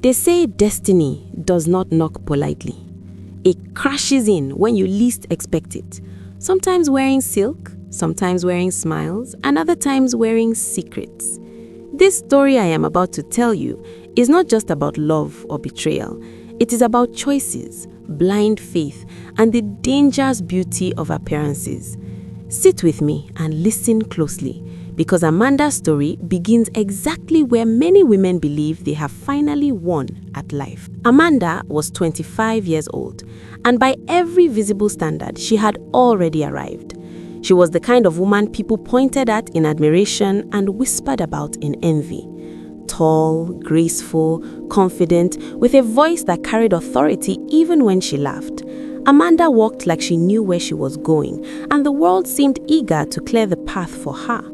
They say destiny does not knock politely. It crashes in when you least expect it. Sometimes wearing silk, sometimes wearing smiles, and other times wearing secrets. This story I am about to tell you is not just about love or betrayal. It is about choices, blind faith, and the dangerous beauty of appearances. Sit with me and listen closely, because Amanda's story begins exactly where many women believe they have finally won at life. Amanda was 25 years old, and by every visible standard, she had already arrived. She was the kind of woman people pointed at in admiration and whispered about in envy. Tall, graceful, confident, with a voice that carried authority even when she laughed. Amanda walked like she knew where she was going, and the world seemed eager to clear the path for her.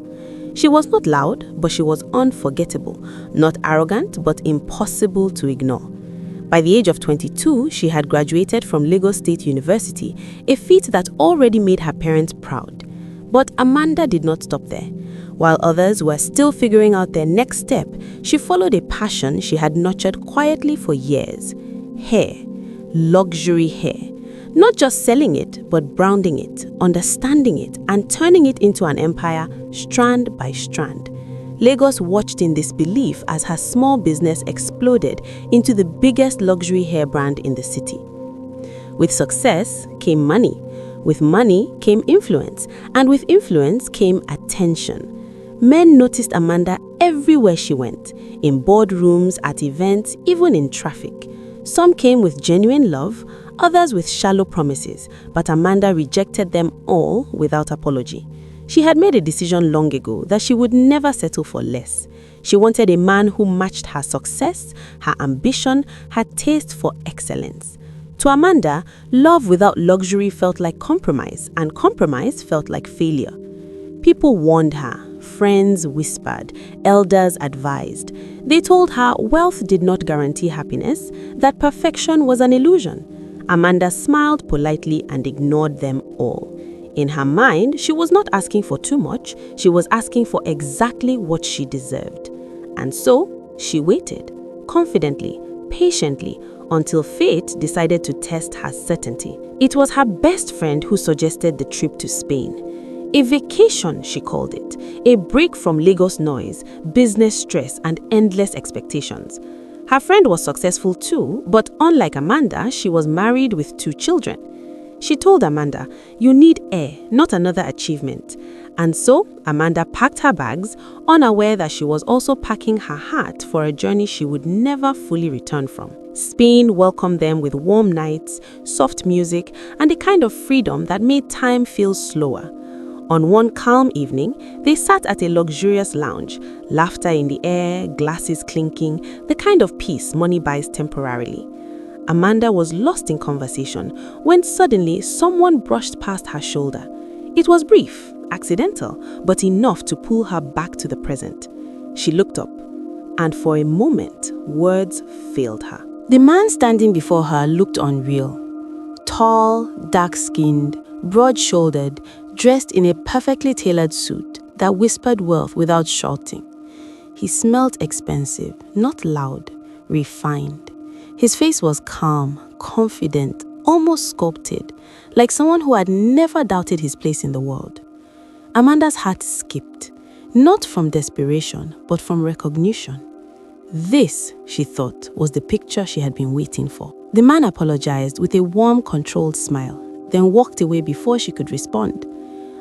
She was not loud, but she was unforgettable, not arrogant, but impossible to ignore. By the age of 22, she had graduated from Lagos State University, a feat that already made her parents proud. But Amanda did not stop there. While others were still figuring out their next step, she followed a passion she had nurtured quietly for years: hair, luxury hair. Not just selling it, but branding it, understanding it, and turning it into an empire, strand by strand. Lagos watched in disbelief as her small business exploded into the biggest luxury hair brand in the city. With success came money. With money came influence, and with influence came attention. Men noticed Amanda everywhere she went, in boardrooms, at events, even in traffic. Some came with genuine love, others with shallow promises, but Amanda rejected them all without apology. She had made a decision long ago that she would never settle for less. She wanted a man who matched her success, her ambition, her taste for excellence. To Amanda, love without luxury felt like compromise, and compromise felt like failure. People warned her, friends whispered, elders advised. They told her wealth did not guarantee happiness, that perfection was an illusion. Amanda smiled politely and ignored them all. In her mind, she was not asking for too much, she was asking for exactly what she deserved. And so, she waited, confidently, patiently, until fate decided to test her certainty. It was her best friend who suggested the trip to Spain. A vacation, she called it, a break from Lagos noise, business stress, and endless expectations. Her friend was successful too, but unlike Amanda, she was married with 2 children. She told Amanda, "You need air, not another achievement." And so, Amanda packed her bags, unaware that she was also packing her heart for a journey she would never fully return from. Spain welcomed them with warm nights, soft music, and a kind of freedom that made time feel slower. On one calm evening, they sat at a luxurious lounge, laughter in the air, glasses clinking, the kind of peace money buys temporarily. Amanda was lost in conversation when suddenly someone brushed past her shoulder. It was brief, accidental, but enough to pull her back to the present. She looked up, and for a moment, words failed her. The man standing before her looked unreal. Tall, dark-skinned, broad-shouldered, dressed in a perfectly tailored suit that whispered wealth without shouting. He smelled expensive, not loud, refined. His face was calm, confident, almost sculpted, like someone who had never doubted his place in the world. Amanda's heart skipped, not from desperation, but from recognition. This, she thought, was the picture she had been waiting for. The man apologized with a warm, controlled smile, then walked away before she could respond.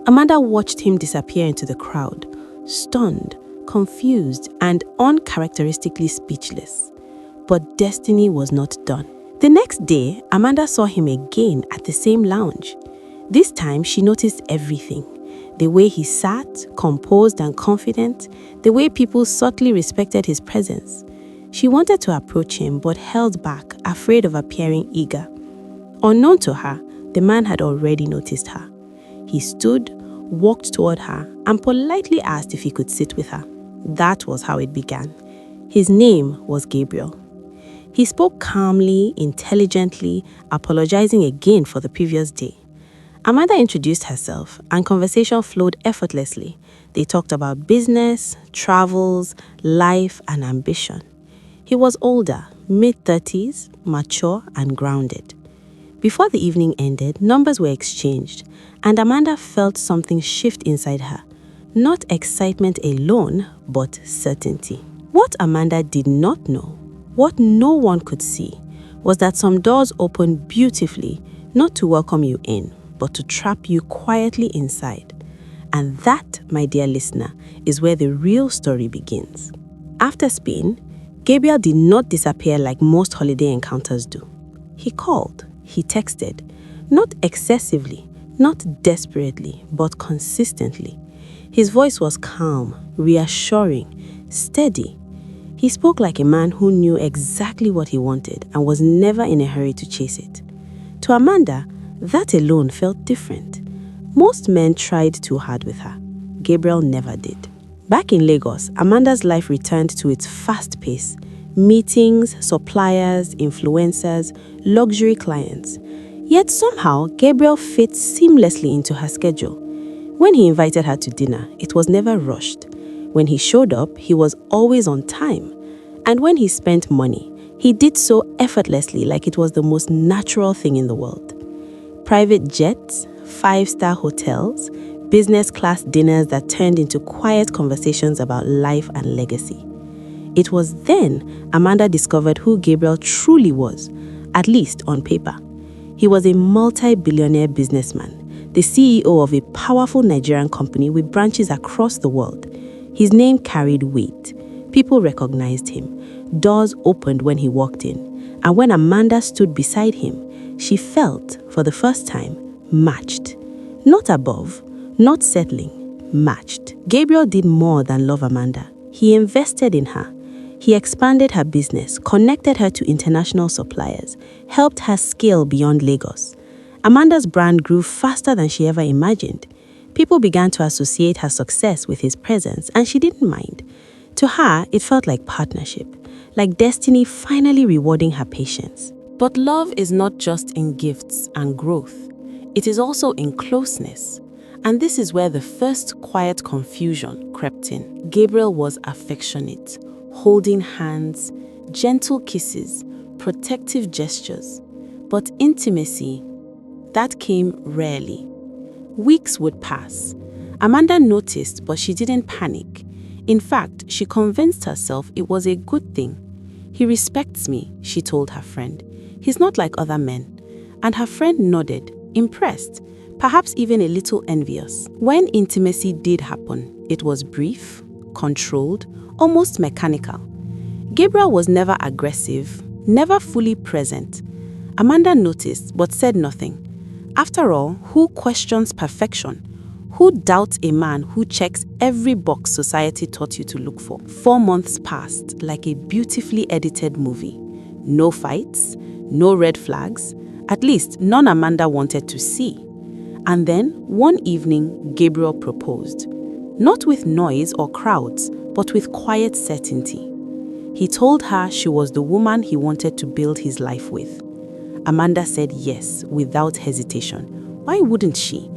Amanda watched him disappear into the crowd, stunned, confused, and uncharacteristically speechless. But destiny was not done. The next day, Amanda saw him again at the same lounge. This time, she noticed everything. The way he sat, composed and confident, the way people subtly respected his presence. She wanted to approach him but held back, afraid of appearing eager. Unknown to her, the man had already noticed her. He stood, walked toward her, and politely asked if he could sit with her. That was how it began. His name was Gabriel. He spoke calmly, intelligently, apologizing again for the previous day. Amanda introduced herself, and conversation flowed effortlessly. They talked about business, travels, life, and ambition. He was older, mid-30s, mature and grounded. Before the evening ended, numbers were exchanged, and Amanda felt something shift inside her. Not excitement alone, but certainty. What Amanda did not know, what no one could see, was that some doors opened beautifully, not to welcome you in, but to trap you quietly inside. And that, my dear listener, is where the real story begins. After Spain, Gabriel did not disappear like most holiday encounters do. He called, he texted, not excessively, not desperately, but consistently. His voice was calm, reassuring, steady. He spoke like a man who knew exactly what he wanted and was never in a hurry to chase it. To Amanda, that alone felt different. Most men tried too hard with her. Gabriel never did. Back in Lagos, Amanda's life returned to its fast pace. Meetings, suppliers, influencers, luxury clients. Yet somehow, Gabriel fit seamlessly into her schedule. When he invited her to dinner, it was never rushed. When he showed up, he was always on time. And when he spent money, he did so effortlessly, like it was the most natural thing in the world. Private jets, 5-star hotels, business class dinners that turned into quiet conversations about life and legacy. It was then Amanda discovered who Gabriel truly was, at least on paper. He was a multi-billionaire businessman, the CEO of a powerful Nigerian company with branches across the world. His name carried weight. People recognized him. Doors opened when he walked in. And when Amanda stood beside him, she felt, for the first time, matched. Not above, not settling, matched. Gabriel did more than love Amanda. He invested in her. He expanded her business, connected her to international suppliers, helped her scale beyond Lagos. Amanda's brand grew faster than she ever imagined. People began to associate her success with his presence, and she didn't mind. To her, it felt like partnership, like destiny finally rewarding her patience. But love is not just in gifts and growth. It is also in closeness. And this is where the first quiet confusion crept in. Gabriel was affectionate, holding hands, gentle kisses, protective gestures. But intimacy, that came rarely. Weeks would pass. Amanda noticed, but she didn't panic. In fact, she convinced herself it was a good thing. He respects me, she told her friend. He's not like other men. And her friend nodded, impressed, perhaps even a little envious. When intimacy did happen, it was brief, controlled, almost mechanical. Gabriel was never aggressive, never fully present. Amanda noticed but said nothing. After all, who questions perfection? Who doubts a man who checks every box society taught you to look for? 4 months passed like a beautifully edited movie. No fights, no red flags, at least none Amanda wanted to see. And then, one evening, Gabriel proposed. Not with noise or crowds, but with quiet certainty. He told her she was the woman he wanted to build his life with. Amanda said yes, without hesitation. Why wouldn't she?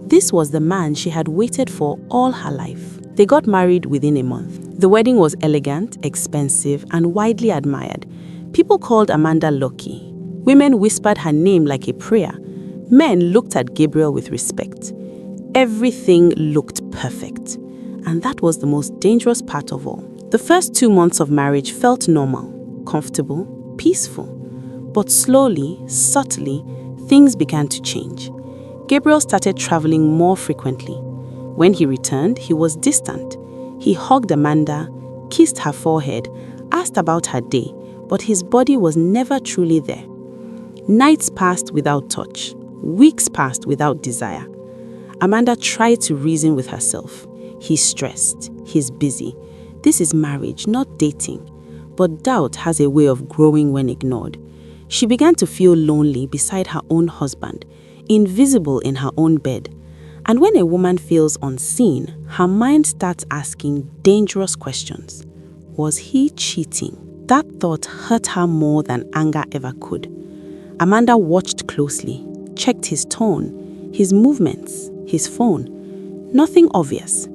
This was the man she had waited for all her life. They got married within a month. The wedding was elegant, expensive, and widely admired. People called Amanda lucky. Women whispered her name like a prayer. Men looked at Gabriel with respect. Everything looked perfect. And that was the most dangerous part of all. The first 2 months of marriage felt normal, comfortable, peaceful. But slowly, subtly, things began to change. Gabriel started traveling more frequently. When he returned, he was distant. He hugged Amanda, kissed her forehead, asked about her day, but his body was never truly there. Nights passed without touch. Weeks passed without desire. Amanda tried to reason with herself. He's stressed. He's busy. This is marriage, not dating. But doubt has a way of growing when ignored. She began to feel lonely beside her own husband, invisible in her own bed. And when a woman feels unseen, her mind starts asking dangerous questions. Was he cheating? That thought hurt her more than anger ever could. Amanda watched closely, checked his tone, his movements, his phone. Nothing obvious.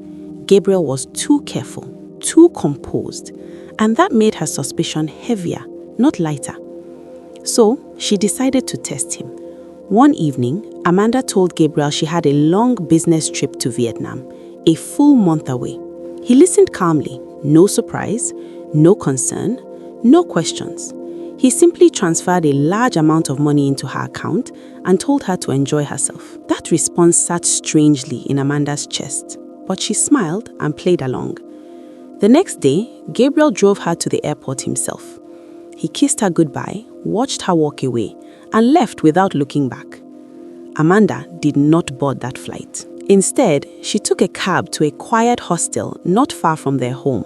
Gabriel was too careful, too composed, and that made her suspicion heavier, not lighter. So she decided to test him. One evening, Amanda told Gabriel she had a long business trip to Vietnam, a full month away. He listened calmly, no surprise, no concern, no questions. He simply transferred a large amount of money into her account and told her to enjoy herself. That response sat strangely in Amanda's chest, but she smiled and played along. The next day, Gabriel drove her to the airport himself. He kissed her goodbye, watched her walk away, and left without looking back. Amanda did not board that flight. Instead, she took a cab to a quiet hostel not far from their home.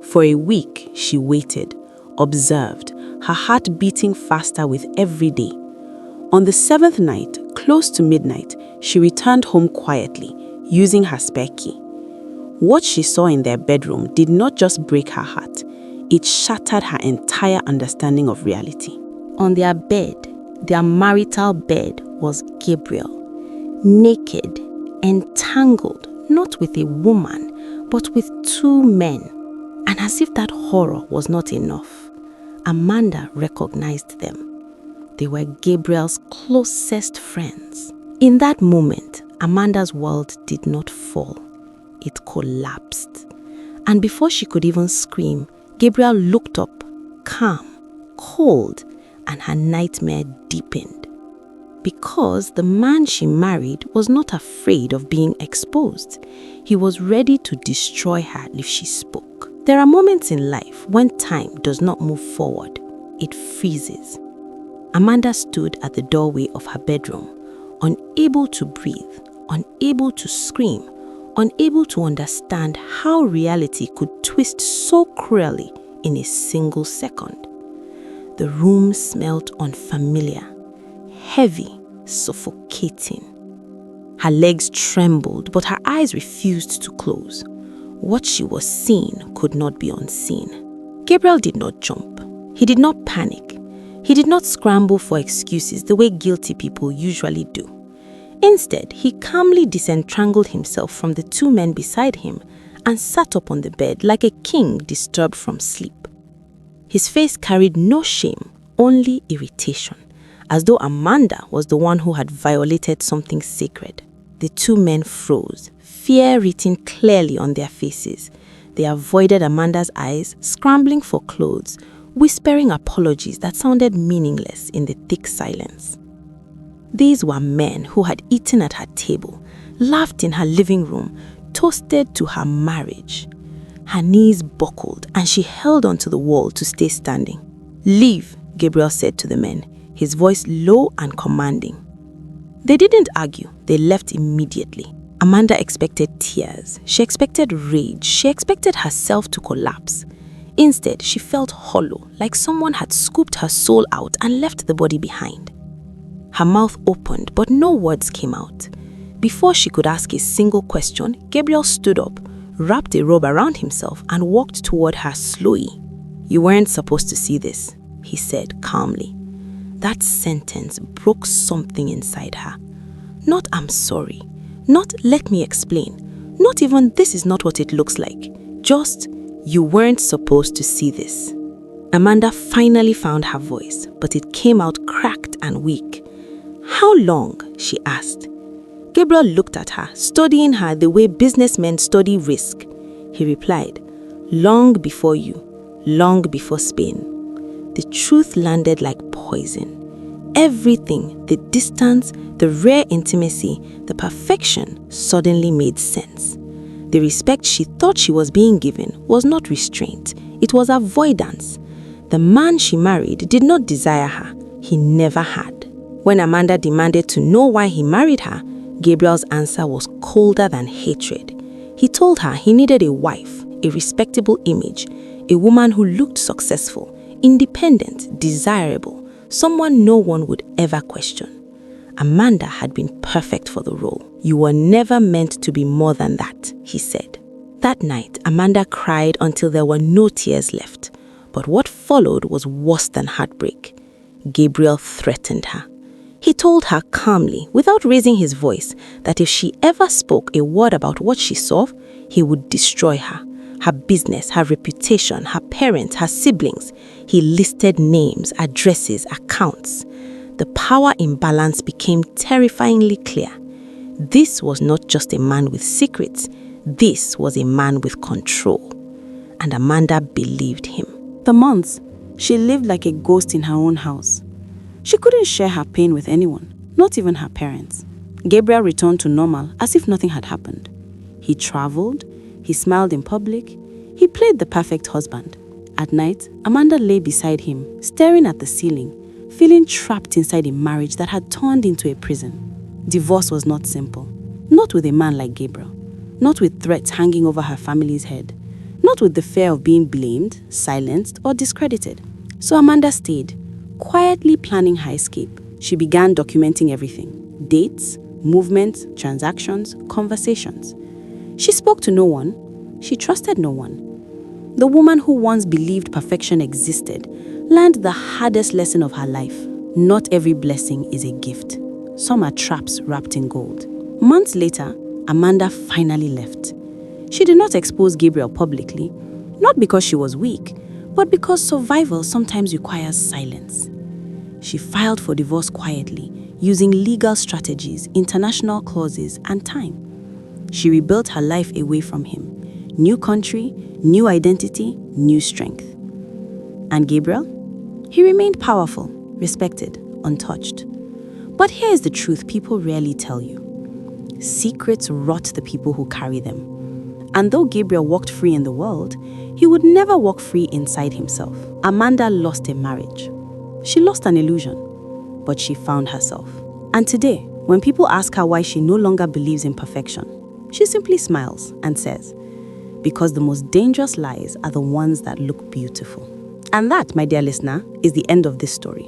For a week, she waited, observed, her heart beating faster with every day. On the 7th night, close to midnight, she returned home quietly, using her spare key. What she saw in their bedroom did not just break her heart, it shattered her entire understanding of reality. On their bed, their marital bed, was Gabriel, naked, entangled, not with a woman, but with two men. And as if that horror was not enough, Amanda recognized them. They were Gabriel's closest friends. In that moment, Amanda's world did not fall. It collapsed. And before she could even scream, Gabriel looked up, calm, cold, and her nightmare deepened. Because the man she married was not afraid of being exposed. He was ready to destroy her if she spoke. There are moments in life when time does not move forward. It freezes. Amanda stood at the doorway of her bedroom, unable to breathe, unable to scream, unable to understand how reality could twist so cruelly in a single second. The room smelled unfamiliar, heavy, suffocating. Her legs trembled, but her eyes refused to close. What she was seeing could not be unseen. Gabriel did not jump. He did not panic. He did not scramble for excuses the way guilty people usually do. Instead, he calmly disentangled himself from the two men beside him and sat up on the bed like a king disturbed from sleep. His face carried no shame, only irritation, as though Amanda was the one who had violated something sacred. The two men froze, fear written clearly on their faces. They avoided Amanda's eyes, scrambling for clothes, whispering apologies that sounded meaningless in the thick silence. These were men who had eaten at her table, laughed in her living room, toasted to her marriage. Her knees buckled and she held onto the wall to stay standing. "Leave," Gabriel said to the men, his voice low and commanding. They didn't argue, they left immediately. Amanda expected tears, she expected rage, she expected herself to collapse. Instead, she felt hollow, like someone had scooped her soul out and left the body behind. Her mouth opened, but no words came out. Before she could ask a single question, Gabriel stood up, wrapped a robe around himself, and walked toward her slowly. "You weren't supposed to see this," he said calmly. That sentence broke something inside her. Not "I'm sorry," not "let me explain," not even "this is not what it looks like," just "you weren't supposed to see this." Amanda finally found her voice, but it came out cracked and weak. "How long?" she asked. Gabriel looked at her, studying her the way businessmen study risk. He replied, "Long before you, long before Spain." The truth landed like poison. Everything, the distance, the rare intimacy, the perfection, suddenly made sense. The respect she thought she was being given was not restraint, it was avoidance. The man she married did not desire her, he never had. When Amanda demanded to know why he married her, Gabriel's answer was colder than hatred. He told her he needed a wife, a respectable image, a woman who looked successful, independent, desirable, someone no one would ever question. Amanda had been perfect for the role. "You were never meant to be more than that," he said. That night, Amanda cried until there were no tears left. But what followed was worse than heartbreak. Gabriel threatened her. He told her calmly, without raising his voice, that if she ever spoke a word about what she saw, he would destroy her. her business, her reputation, her parents, her siblings. He listed names, addresses, accounts. The power imbalance became terrifyingly clear. This was not just a man with secrets. This was a man with control. And Amanda believed him. For months, she lived like a ghost in her own house. She couldn't share her pain with anyone, not even her parents. Gabriel returned to normal as if nothing had happened. He traveled, he smiled in public, he played the perfect husband. At night, Amanda lay beside him, staring at the ceiling, feeling trapped inside a marriage that had turned into a prison. Divorce was not simple. Not with a man like Gabriel. Not with threats hanging over her family's head. Not with the fear of being blamed, silenced, or discredited. So Amanda stayed, quietly planning her escape. She began documenting everything: dates, movements, transactions, conversations. She spoke to no one. She trusted no one. The woman who once believed perfection existed learned the hardest lesson of her life. Not every blessing is a gift. Some are traps wrapped in gold. Months later, Amanda finally left. She did not expose Gabriel publicly, not because she was weak, but because survival sometimes requires silence. She filed for divorce quietly, using legal strategies, international clauses, and time. She rebuilt her life away from him. New country, new identity, new strength. And Gabriel? He remained powerful, respected, untouched. But here is the truth people rarely tell you. Secrets rot the people who carry them. And though Gabriel walked free in the world, he would never walk free inside himself. Amanda lost a marriage. She lost an illusion, but she found herself. And today, when people ask her why she no longer believes in perfection, she simply smiles and says, because the most dangerous lies are the ones that look beautiful. And that, my dear listener, is the end of this story.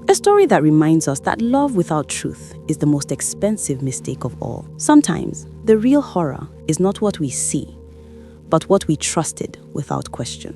A story that reminds us that love without truth is the most expensive mistake of all. Sometimes, the real horror is not what we see, but what we trusted without question.